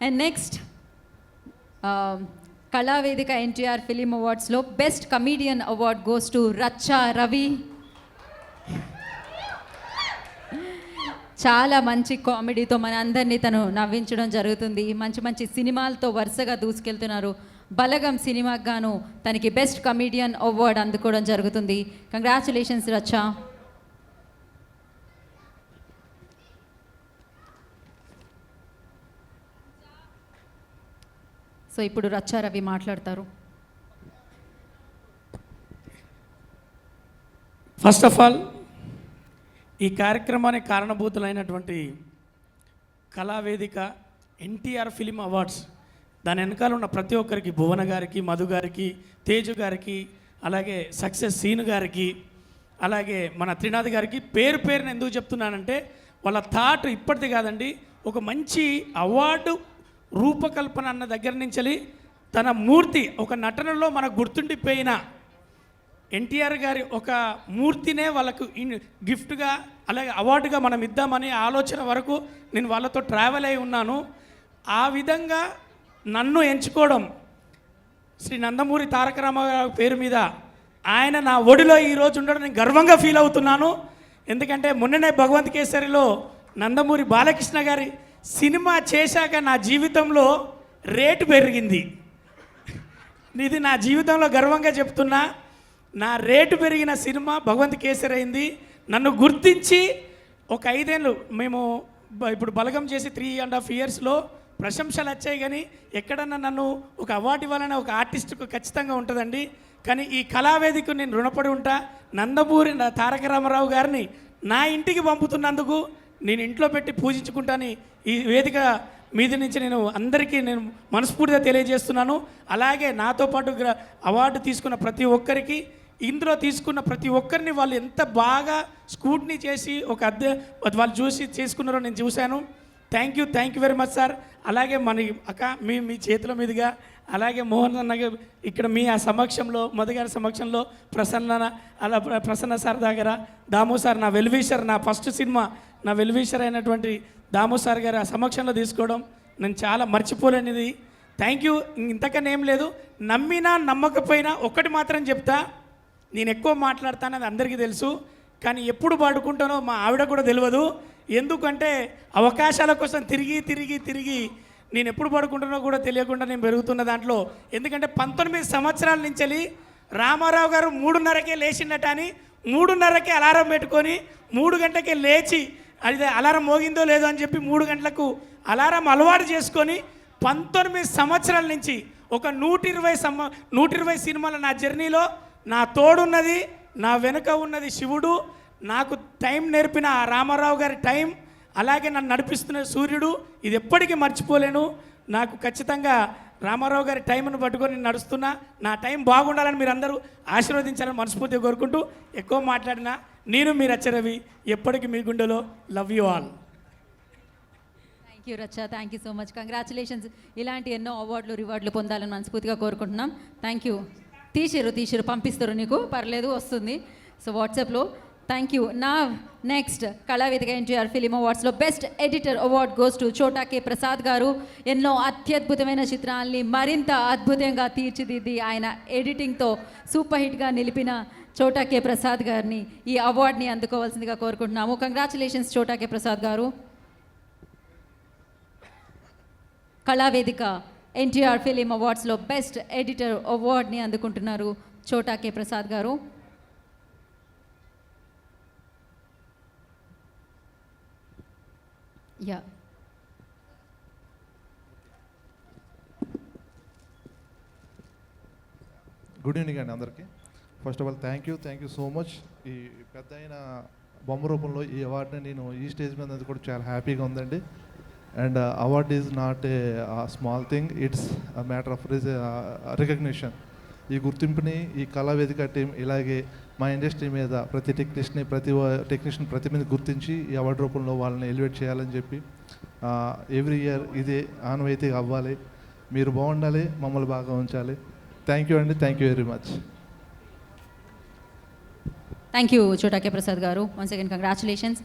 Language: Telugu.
And next Kalavedika NTR film అవార్డ్స్లో best comedian award goes to Racha Ravi. చాలా మంచి కామెడీతో మన అందరినీ తను నవ్వించడం జరుగుతుంది. మంచి మంచి సినిమాలతో వరుసగా దూసుకెళ్తున్నారు. బలగం సినిమాకి గాను తనకి బెస్ట్ కమీడియన్ అవార్డ్ అందుకోవడం జరుగుతుంది. కంగ్రాచులేషన్స్ రచ్చా. సో ఇప్పుడు రచ్చా రవి మాట్లాడతారు. ఫస్ట్ ఆఫ్ ఆల్ ఈ కార్యక్రమానికి కారణభూతులైనటువంటి కళావేదిక ఎన్టీఆర్ ఫిలిం అవార్డ్స్, దాని వెనకాల ఉన్న ప్రతి ఒక్కరికి, భువన గారికి, మధు గారికి, తేజు గారికి, అలాగే సక్సెస్ సీను గారికి, అలాగే మన త్రినాథ్ గారికి పేరు పేరుని ఎందుకు చెప్తున్నానంటే వాళ్ళ థాట్ ఇప్పటిది కాదండి. ఒక మంచి అవార్డు రూపకల్పన అన్న దగ్గర నుంచి తన మూర్తి ఒక నటనలో మనకు గుర్తుండిపోయిన ఎన్టీఆర్ గారి ఒక మూర్తినే వాళ్ళకు గిఫ్ట్గా అలాగే అవార్డుగా మనం ఇద్దామనే ఆలోచన వరకు నేను వాళ్ళతో ట్రావెల్ అయి ఉన్నాను. ఆ విధంగా నన్ను ఎంచుకోవడం శ్రీ నందమూరి తారక రామారావు పేరు మీద ఆయన నా ఒడిలో ఈరోజు ఉండడం నేను గర్వంగా ఫీల్ అవుతున్నాను. ఎందుకంటే మొన్ననే భగవంత్ కేసరిలో నందమూరి బాలకృష్ణ గారి సినిమా చేశాక నా జీవితంలో రేటు పెరిగింది. ఇది నా జీవితంలో గర్వంగా చెప్తున్నా. నా రేటు పెరిగిన సినిమా భగవంత్ కేసరి అయింది. నన్ను గుర్తించి ఒక 5 ఏళ్ళు మేము ఇప్పుడు బలగం చేసి 3.5 ఇయర్స్లో ప్రశంసలు వచ్చాయి. కానీ ఎక్కడన్నా నన్ను ఒక అవార్డు ఇవ్వాలని ఒక ఆర్టిస్టుకు ఖచ్చితంగా ఉంటుందండి. కానీ ఈ కళావేదికకు నేను రుణపడి ఉంటా. నందమూరి తారక రామారావు గారిని నా ఇంటికి పంపుతున్నందుకు నేను ఇంట్లో పెట్టి పూజించుకుంటాను. ఈ వేదిక మీద నుంచి నేను అందరికీ నేను మనస్ఫూర్తిగా తెలియజేస్తున్నాను. అలాగే నాతో పాటు అవార్డు తీసుకున్న ప్రతి ఒక్కరికి, ఇందులో తీసుకున్న ప్రతి ఒక్కరిని వాళ్ళు ఎంత బాగా స్కూట్నీ చేసి వాళ్ళు చూసి చేసుకున్నారో నేను చూశాను. Thank you very much sir. అలాగే మన అక్క మీ చేతుల మీదుగా, అలాగే మోహన్ అన్న ఇక్కడ మీ ఆ సమక్షంలో, మధు గారి సమక్షంలో, ప్రసన్న సార్ దగ్గర, దాము సార్ నా వెల్విషర్, నా ఫస్ట్ సినిమా నా వెల్విషర్ అయినటువంటి దాము సార్ గారి ఆ సమక్షంలో తీసుకోవడం నేను చాలా మర్చిపోలేనిది. Thank you. ఇంతకన్నా ఏం లేదు. నమ్మినా నమ్మకపోయినా ఒక్కటి మాత్రం చెప్తా, నేను ఎక్కువ మాట్లాడతాను, అది అందరికీ తెలుసు. కానీ ఎప్పుడు పాడుకుంటానో మా ఆవిడ కూడా తెలియదు. ఎందుకంటే అవకాశాల కోసం తిరిగి నేను ఎప్పుడు పడుకుంటానో కూడా తెలియకుండా నేను పెరుగుతున్న దాంట్లో. ఎందుకంటే 19 సంవత్సరాల నుంచి రామారావు గారు 3:30కే లేచిండట అని 3:30కే అలారం పెట్టుకొని 3 గంటలకే లేచి అది అలారం మోగిందో లేదో అని చెప్పి 3 గంటలకు అలారం అలవాటు చేసుకొని 19 సంవత్సరాల నుంచి ఒక 120 సినిమాల నా జర్నీలో నా తోడున్నది, నా వెనుక ఉన్నది శివుడు. నాకు టైం నేర్పిన ఆ రామారావు గారి టైం, అలాగే నన్ను నడిపిస్తున్న సూర్యుడు, ఇది ఎప్పటికీ మర్చిపోలేను. నాకు ఖచ్చితంగా రామారావు గారి టైంను పట్టుకొని నడుస్తున్నా. నా టైం బాగుండాలని మీరు అందరూ ఆశీర్వదించాలని మనస్ఫూర్తిగా కోరుకుంటూ ఎక్కువ మాట్లాడినా నేను మీ రచ్చరవి ఎప్పటికీ మీ గుండెలో. Love you all. Thank you Racha. Thank you so much. Congratulations. ఇలాంటి ఎన్నో అవార్డులు రివార్డులు పొందాలని మనస్ఫూర్తిగా కోరుకుంటున్నాం. Thank you. తీసిరు పంపిస్తారు, నీకు పర్లేదు, వస్తుంది. సో వాట్సాప్లో. Thank you. నా నెక్స్ట్ కళావేదిక ఎన్టీఆర్ ఫిలిం అవార్డ్స్లో best editor award goes to Chota K Prasad గారు. ఎన్నో అత్యద్భుతమైన చిత్రాల్ని మరింత అద్భుతంగా తీర్చిదిద్ది ఆయన ఎడిటింగ్తో సూపర్ హిట్గా నిలిపిన చోటా కే ప్రసాద్ గారిని ఈ అవార్డ్ని అందుకోవాల్సిందిగా కోరుకుంటున్నాము. కంగ్రాచులేషన్స్ చోటా కే ప్రసాద్ గారు. కళావేదిక ఎన్టీఆర్ ఫిలిం అవార్డ్స్లో బెస్ట్ ఎడిటర్ అవార్డ్ని అందుకుంటున్నారు చోటా కే ప్రసాద్ గారు. యా, గుడ్ ఈవినింగ్ అండి అందరికీ. First of all thank you so much. ఈ పెద్ద అయిన బొమ్మ రూపంలో ఈ అవార్డుని నేను ఈ స్టేజ్ మీద కూడా చాలా హ్యాపీగా ఉందండి. And award is not a small thing, it's a matter of recognition. ఈ గుర్తింపుని ఈ కళావేదిక టీం ఇలాగే మా ఇండస్ట్రీ మీద ప్రతి టెక్నీషియన్ ప్రతి మీద గుర్తించి ఈ అవార్డు రూపంలో వాళ్ళని ఎలివేట్ చేయాలని చెప్పి ఎవ్రీ ఇయర్ ఇదే ఆనవాయితీగా అవ్వాలి. మీరు బాగుండాలి, మమ్మల్ని బాగా ఉంచాలి. థ్యాంక్ యూ అండి. Thank you very much. Thank you చోటా కే ప్రసాద్ గారు. Once again congratulations.